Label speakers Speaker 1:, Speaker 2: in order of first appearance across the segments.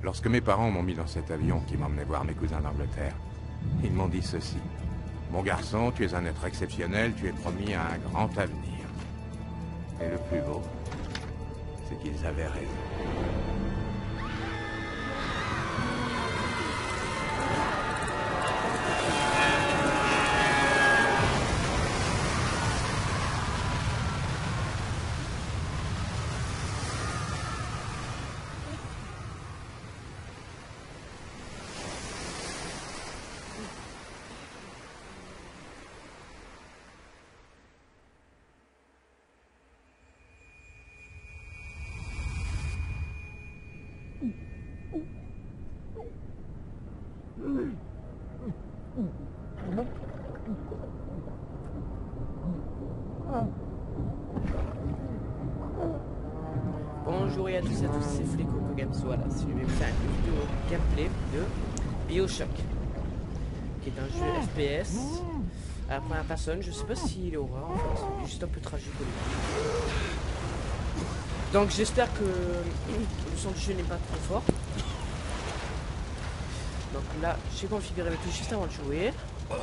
Speaker 1: Lorsque mes parents m'ont mis dans cet avion qui m'emmenait voir mes cousins d'Angleterre, ils m'ont dit ceci. Mon garçon, tu es un être exceptionnel, tu es promis à un grand avenir. Et le plus beau, c'est qu'ils avaient raison.
Speaker 2: Bonjour et à tous c'est Flico Games, voilà, c'est lui même faire une vidéo gameplay de BioShock, qui est un jeu FPS à la première personne. Je sais pas s'il est horreur en fait, il est juste un peu tragique au début. Donc j'espère que le son du jeu n'est pas trop fort. Donc là, j'ai configuré le tout juste avant de jouer. Donc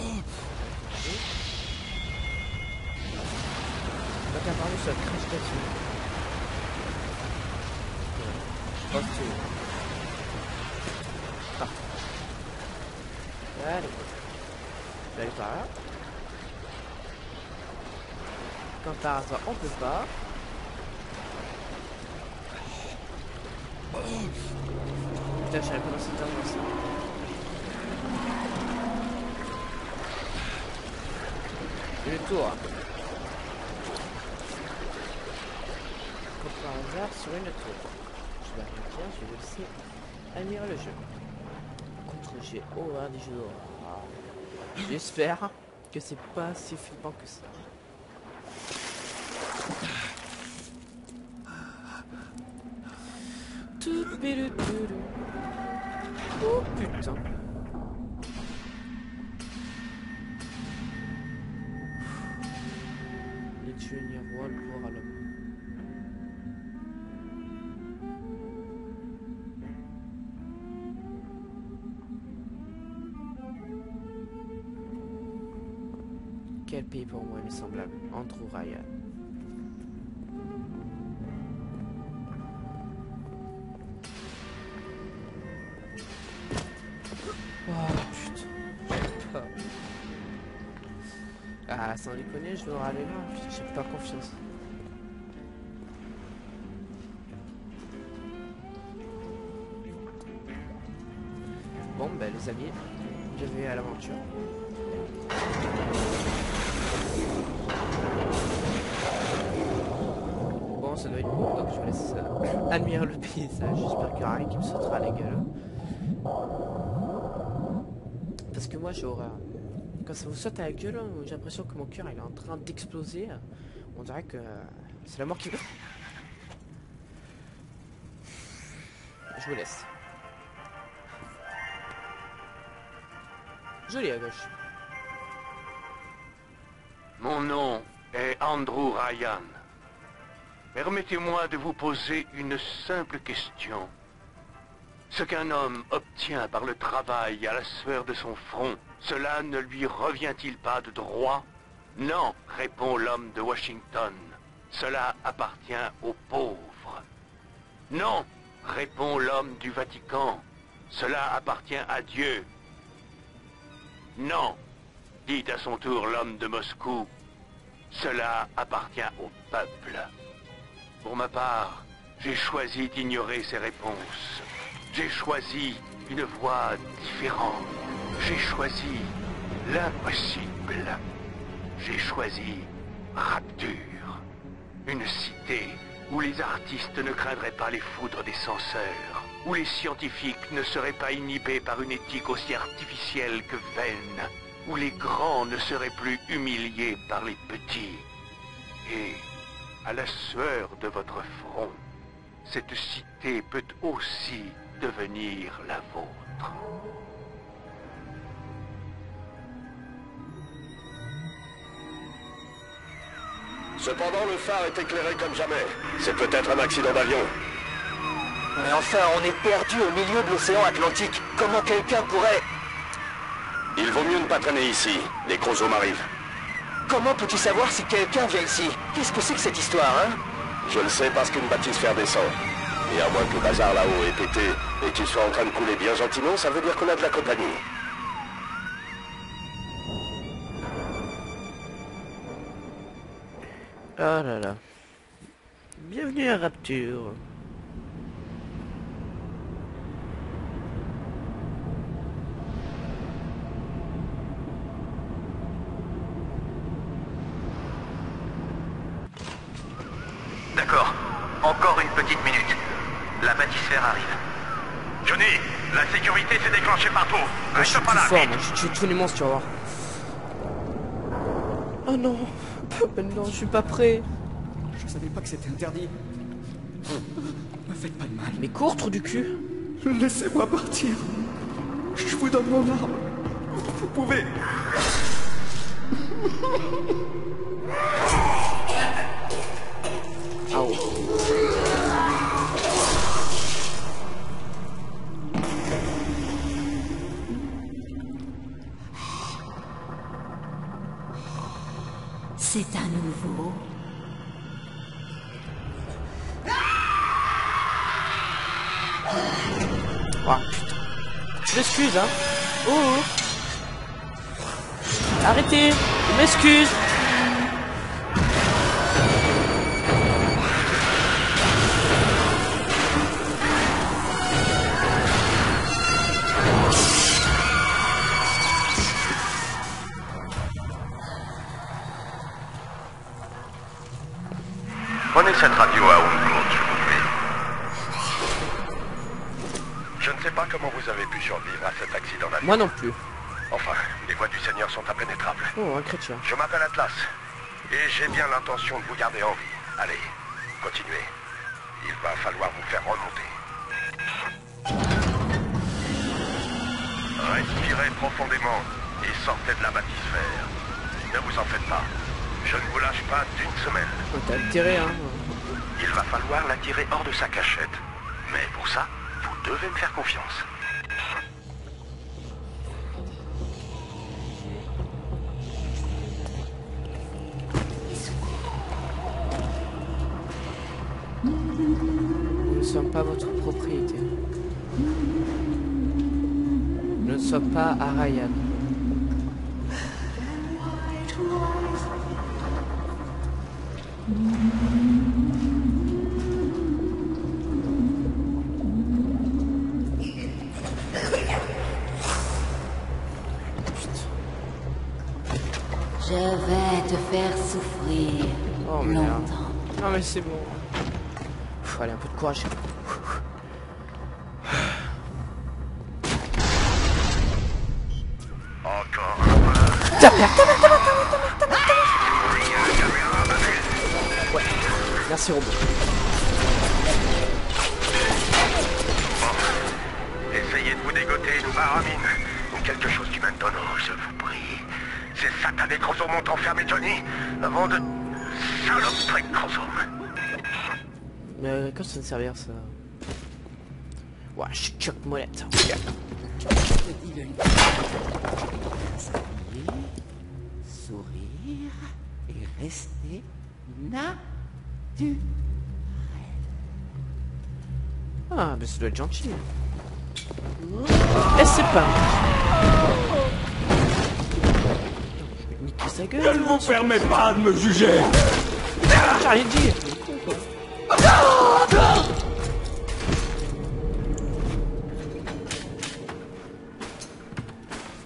Speaker 2: apparemment ça crache dessus. Parfait. Allez. J'allais par là. Comme par hasard, on peut pas. Putain, je savais pas dans cette avance. Le tour. Comme par hasard, sur une tour. Je vais rien dire, je vais laisser admirer le jeu. Contre j'ai horreur des jeux d'horreur. J'espère que c'est pas si flippant que ça. Oh putain. Les juniors rois le pouvoir à l'homme. Quel pays pour moi, il me semblable. Andrew Ryan. Oh putain. Ah, sans déconner, je vais aller là. J'ai pas confiance. Bon, ben les amis, je vais à l'aventure. Bon, ça doit être beau, donc je vous laisse admirer le paysage. J'espère qu'il n'y aura rien qui me sautera à la gueule. Parce que moi j'ai horreur. Quand ça vous saute à la gueule, j'ai l'impression que mon cœur il est en train d'exploser. On dirait que c'est la mort qui... Je vous laisse. Joli à gauche.
Speaker 3: Mon nom est Andrew Ryan. Permettez-moi de vous poser une simple question. Ce qu'un homme obtient par le travail à la sueur de son front, cela ne lui revient-il pas de droit? Non, répond l'homme de Washington. Cela appartient aux pauvres. Non, répond l'homme du Vatican. Cela appartient à Dieu. Non, dit à son tour l'homme de Moscou. Cela appartient au peuple. Pour ma part, j'ai choisi d'ignorer ces réponses. J'ai choisi une voie différente. J'ai choisi l'impossible. J'ai choisi Rapture. Une cité où les artistes ne craindraient pas les foudres des censeurs, où les scientifiques ne seraient pas inhibés par une éthique aussi artificielle que vaine, où les grands ne seraient plus humiliés par les petits. Et, à la sueur de votre front, cette cité peut aussi devenir la vôtre.
Speaker 4: Cependant, le phare est éclairé comme jamais. C'est peut-être un accident d'avion. mais enfin, on est perdu au milieu de l'océan Atlantique. Comment quelqu'un pourrait...
Speaker 5: Il vaut mieux ne pas traîner ici. Les chromosomes arrivent.
Speaker 4: Comment peux-tu savoir si quelqu'un vient ici? Qu'est-ce que c'est que cette histoire, hein?
Speaker 5: Je le sais parce qu'une bathysphère descend. Et à moins que le bazar là-haut ait pété et qu'il soit en train de couler bien gentiment, ça veut dire qu'on a de la compagnie.
Speaker 2: Oh là là. Bienvenue à Rapture.
Speaker 3: D'accord. Encore une petite minute. La bathysphère arrive. Johnny, la sécurité s'est déclenchée partout.
Speaker 2: Je suis
Speaker 3: Reste pas
Speaker 2: plus
Speaker 3: là,
Speaker 2: fort,
Speaker 3: vite.
Speaker 2: moi. Je tue tous les monstres, tu vas voir. Oh non. Non, je suis pas prêt.
Speaker 6: Je savais pas que c'était interdit. Me faites pas de mal.
Speaker 2: Mais cours, trou du cul.
Speaker 6: Laissez-moi partir. Je vous donne mon arme. Vous pouvez...
Speaker 2: Ah ouais.
Speaker 7: C'est à nouveau.
Speaker 2: Ah, putain. Je m'excuse, hein. Oh, oh. Arrêtez. Je m'excuse.
Speaker 3: Prenez cette radio à Homecourt, je vous prie. Je ne sais pas comment vous avez pu survivre à cet accident d'avion.
Speaker 2: Moi non plus.
Speaker 3: Enfin, les voies du Seigneur sont impénétrables.
Speaker 2: Oh, un chrétien.
Speaker 3: Je m'appelle Atlas, et j'ai bien l'intention de vous garder en vie. Allez, continuez. Il va falloir vous faire remonter. Respirez profondément et sortez de la bathysphère. Ne vous en faites pas. Je ne vous lâche pas d'une semelle.
Speaker 2: Oh, t'as intérêt, hein.
Speaker 3: Il va falloir la tirer hors de sa cachette. Mais pour ça, vous devez me faire confiance.
Speaker 2: Nous ne sommes pas votre propriété. Nous ne sommes pas à Ryan.
Speaker 7: Je vais te faire souffrir
Speaker 2: Oh merde.
Speaker 7: longtemps.
Speaker 2: Non mais c'est bon. Pff, allez, un peu de courage.
Speaker 3: Encore un peu.
Speaker 2: Ouais. Merci robot.
Speaker 3: Essayez de vous dégoter une baramine ou quelque chose qui m'étonne, je vous prie. Ces satanés chromosomes ont enfermé Johnny avant de... Saloperie de chromosomes.
Speaker 2: Mais quand ça ne servir ça? Ouais, je suis choc molette.
Speaker 8: Sourire et rester naturel.
Speaker 2: Ah, mais ça doit être gentil. Et c'est pas. Je vais niquer sa gueule.
Speaker 6: Je ne vous permets pas de me juger.
Speaker 2: J'ai rien dit.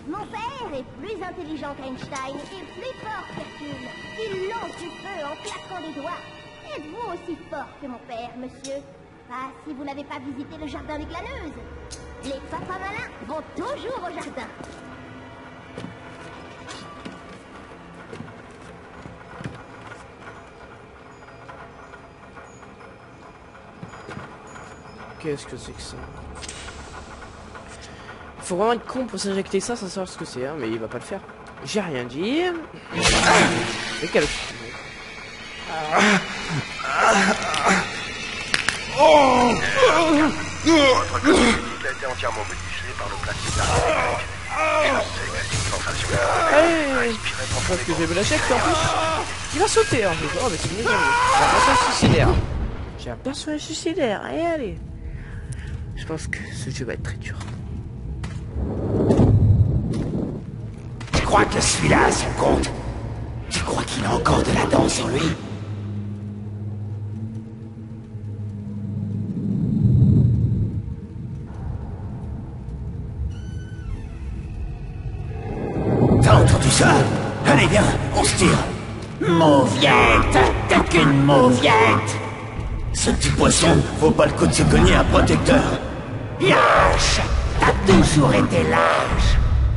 Speaker 9: Mon père est plus intelligent qu'Einstein et plus fort qu'Hercule. Il lance du feu en claquant des doigts. Êtes-vous aussi fort que mon père, monsieur? Ah, si vous n'avez pas visité le jardin des glaneuses. Les papas malins vont toujours au jardin.
Speaker 2: Qu'est-ce que c'est que ça? Faut vraiment être con pour s'injecter ça sans savoir ce que c'est, hein, mais il va pas le faire. J'ai rien dit. Mais quel...
Speaker 6: Oh
Speaker 5: Votre cosmétique a été entièrement modifié par le plastique artificiel. Et je sais que c'est une sensation à respirer
Speaker 2: Parce que j'ai me la chèque en plus. Il va sauter en plus. Oh mais c'est mieux que j'ai un personnage suicidaire. J'ai un personnage suicidaire. Allez, allez. Je pense que ce jeu va être très dur.
Speaker 10: Tu crois que celui-là a son compte? Tu crois qu'il a encore de la danse en lui? T'as entendu ça? Allez, viens, on se tire. Mauviette, t'es qu'une mauviette. Ce petit poisson vaut pas le coup de se cogner un protecteur. Lâche, t'as toujours été lâche.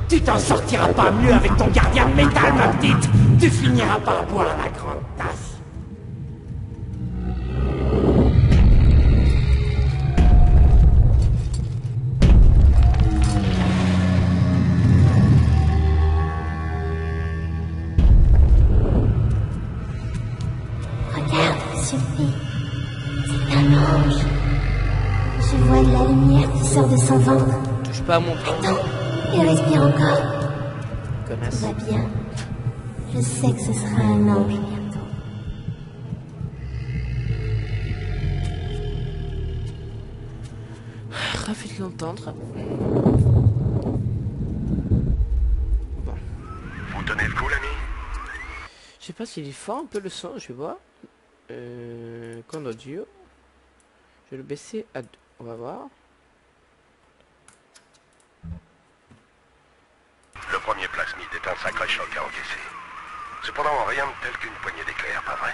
Speaker 10: Tu t'en sortiras pas mieux avec ton gardien de métal, ma petite. Tu finiras par boire la grande tasse.
Speaker 9: Regarde, Sophie. C'est un ange. Je vois de la lumière qui sort de son ventre.
Speaker 2: Touche pas à mon temps.
Speaker 9: Attends, il respire encore.
Speaker 2: Connasse.
Speaker 9: Tout va bien. Je sais que ce sera un ange bientôt.
Speaker 2: Ravi de l'entendre. Bon.
Speaker 5: Vous tenez le coup, l'ami?
Speaker 2: Je sais pas s'il est fort un peu le son, je vais voir. Con audio. Je vais le baisser à 2. On va voir.
Speaker 5: Le premier plasmide est un sacré choc à encaisser. Cependant, rien de tel qu'une poignée d'éclairs, pas vrai?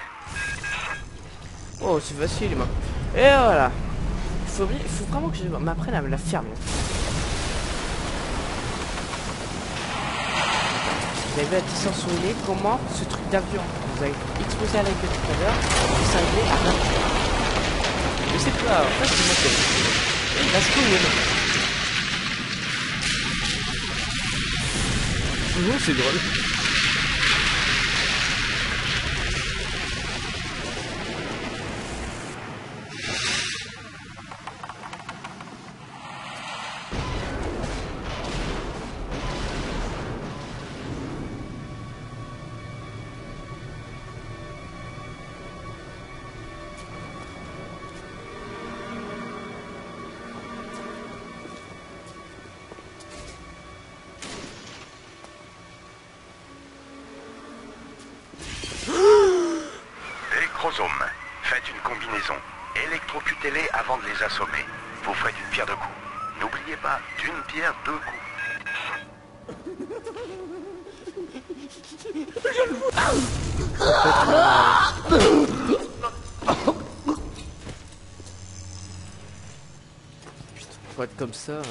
Speaker 2: Oh, c'est facile, moi. Et voilà. Il faut vraiment que je m'apprenne à me la fermer. Vous avez vu à distance souligner comment ce truc d'avion vous avez explosé à la gueule tout à l'heure, vous savez à 20. Je sais pas, en fait c'est monté. Là je peux c'est drôle.
Speaker 5: Faites une combinaison. Électrocutez-les avant de les assommer. Vous ferez d'une pierre deux coups. N'oubliez pas, d'une pierre deux coups.
Speaker 2: Putain, faut être comme ça.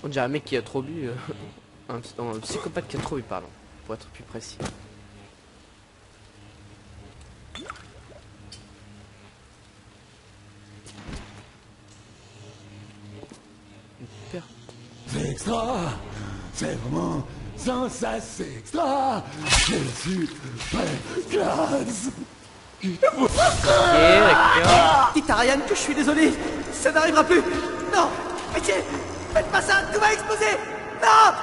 Speaker 2: On dirait un mec qui a trop bu. Un psychopathe qui a trop bu, pardon. Pour être plus précis.
Speaker 10: C'est extra. C'est vraiment sans ça, c'est extra. Je suis très classe.
Speaker 4: Dites à Ryan que je suis désolé. Ça n'arrivera plus. Non, pitié, faites pas ça, tout va exploser. Non.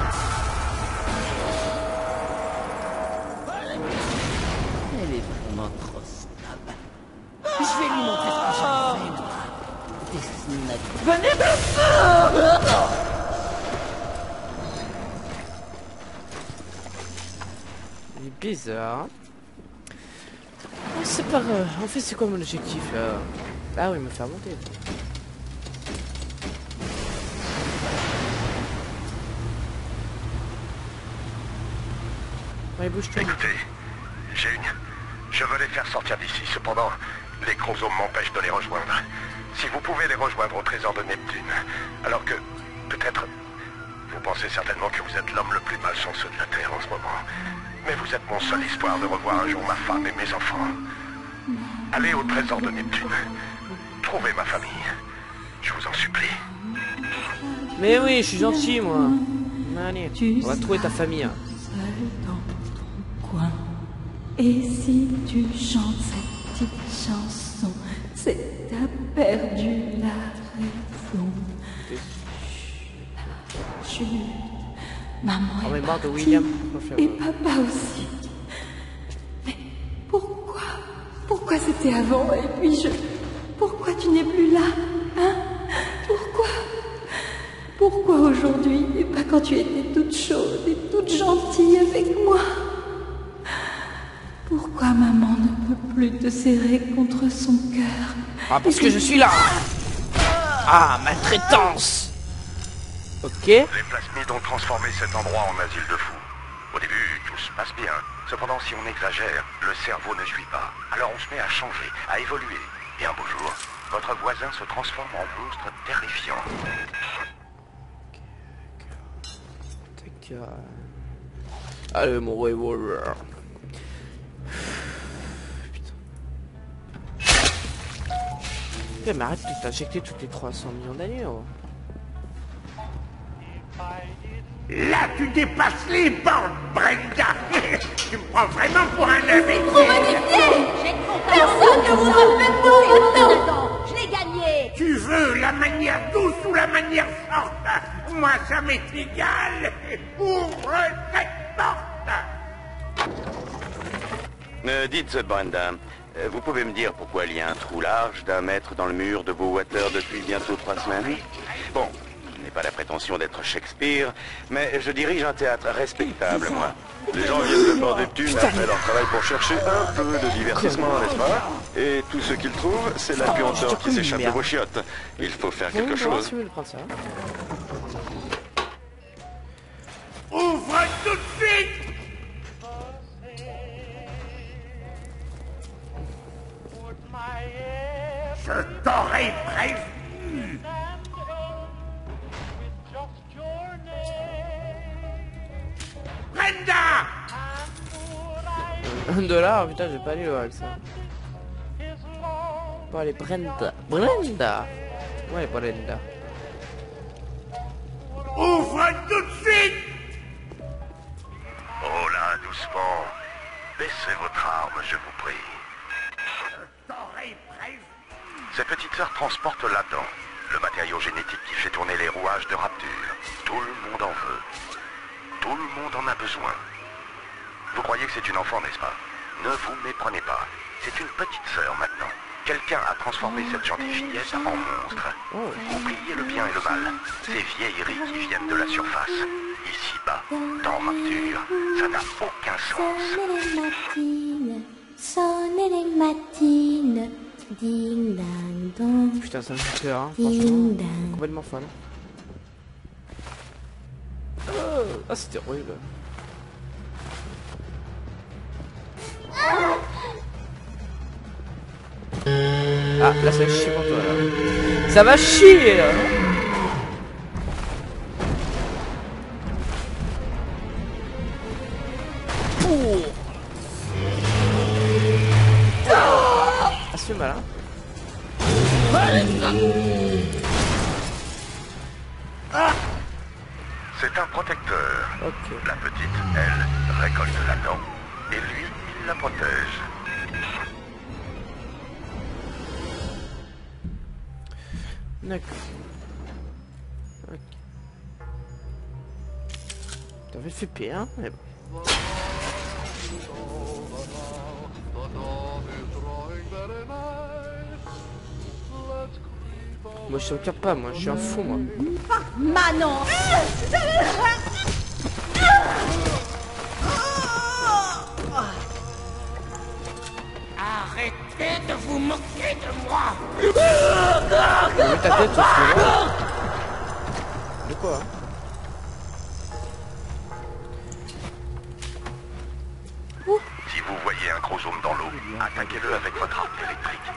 Speaker 8: Elle est vraiment trop snob. Je vais lui montrer ce que j'ai fait, moi. Des snobs. Venez me
Speaker 2: Il est bizarre. Oh, c'est pas grave. En fait, c'est quoi mon objectif là? Ah oui, me faire monter. Ouais, bouge-toi.
Speaker 5: Écoutez, je veux les faire sortir d'ici. Cependant, les chromosomes m'empêchent de les rejoindre. Si vous pouvez les rejoindre au trésor de Neptune, alors que, peut-être, vous pensez certainement que vous êtes l'homme le plus malchanceux de la Terre en ce moment. Mais vous êtes mon seul espoir de revoir un jour ma femme et mes enfants. Allez au trésor de Neptune. Trouvez ma famille. Je vous en supplie.
Speaker 2: Mais oui, je suis gentil, moi. Allez, on va trouver ta famille.
Speaker 11: Seul dans ton coin. Et si tu chantes cette petite chanson, c'est que t'as perdu la raison.
Speaker 2: mort de William.
Speaker 11: Et papa aussi. Mais pourquoi? Pourquoi c'était avant et puis pourquoi tu n'es plus là? Hein? Pourquoi? Pourquoi aujourd'hui et pas quand tu étais toute chaude et toute gentille avec moi? Pourquoi maman ne peut plus te serrer contre son cœur?
Speaker 2: Ah, parce que je suis là. Ah, maltraitance. Ok.
Speaker 5: Les plasmides ont transformé cet endroit en asile de fous. Au début, tout se passe bien. Cependant, si on exagère, le cerveau ne suit pas. Alors on se met à changer, à évoluer. Et un beau jour, votre voisin se transforme en monstre terrifiant.
Speaker 2: Allez, mon revolver. Putain, mais arrête de t'injecter toutes les 300 millions d'années. Oh.
Speaker 12: Là, tu dépasses les bornes, Brenda. Tu me prends vraiment pour un imbécile.
Speaker 9: Personne ne vous a fait pour maintenant. Je l'ai gagné.
Speaker 12: Tu veux la manière douce ou la manière forte? Moi, ça m'est égal. Ouvre cette porte.
Speaker 3: Dites, Brenda, vous pouvez me dire pourquoi il y a un trou large d'1 mètre dans le mur de Bowater depuis bientôt 3 semaines? Bon, je n'ai pas la prétention d'être Shakespeare, mais je dirige un théâtre respectable, moi. Les gens viennent de Port Neptune après leur travail pour chercher un peu de divertissement, n'est-ce pas? Et tout ce qu'ils trouvent, c'est la puanteur qui s'échappe de vos chiottes. Il faut faire quelque chose.
Speaker 12: Ouvre tout de suite. Je t'aurais prévenu. Brenda!
Speaker 2: $1, putain, j'ai pas lu le avec ça. Bon, allez, Brenda. Brenda! Ouais, Brenda.
Speaker 12: Ouvre tout de suite!
Speaker 5: Oh là, doucement. Baissez votre arme, je vous prie.
Speaker 12: Je t'aurais prévenu.
Speaker 5: Cette petite sœur transporte là-dedans le matériau génétique qui fait tourner les rouages de Rapture. Tout le monde en veut. Tout le monde en a besoin. Vous croyez que c'est une enfant, n'est-ce pas? Ne vous méprenez pas. C'est une petite sœur maintenant. Quelqu'un a transformé cette gentille fillette en monstre. Oubliez le bien et le mal. Ces vieilleries qui viennent de la surface. Ici-bas, dans Rapture, ça n'a aucun sens.
Speaker 7: Sonnez les matines, ding dang dong.
Speaker 2: Putain, ça me fait peur, hein, franchement. Complètement folle. Ah, c'était horrible. Ah, là, ça va chier pour toi, là. Ça va chier, là. Oh. Ah, c'est malin.
Speaker 5: C'est un protecteur.
Speaker 2: Okay.
Speaker 5: La petite, elle, récolte la dent. Et lui, il la protège.
Speaker 2: D'accord. Ok. T'avais fait pire, hein, mais bon. Moi je suis pas, moi je suis un fou, moi.
Speaker 9: Manon.
Speaker 12: Arrêtez de vous moquer de moi.
Speaker 2: T'as vu ta tête aussi, là? De quoi, hein?
Speaker 5: Si vous voyez un chromosome dans l'eau, attaquez-le avec votre arme électrique.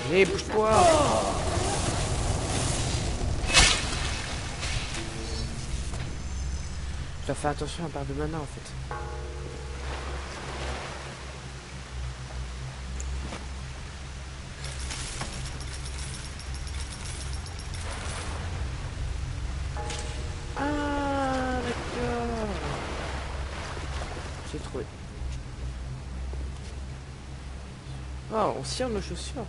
Speaker 2: Allez, bouge-toi! Je dois faire attention à part de mana en fait. Ah, d'accord. J'ai trouvé. Ah, on cire nos chaussures.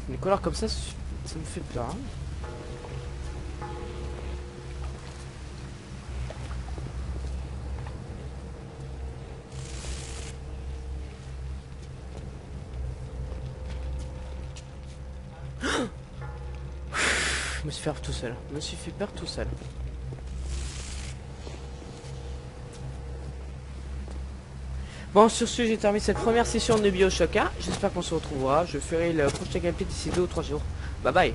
Speaker 2: Les couleurs comme ça me fait peur. Hein. Je me suis fait peur tout seul. Je me suis fait peur tout seul. Bon, sur ce, j'ai terminé cette première session de BioShock 1. J'espère qu'on se retrouvera. Je ferai le prochain gameplay d'ici 2 ou 3 jours. Bye bye.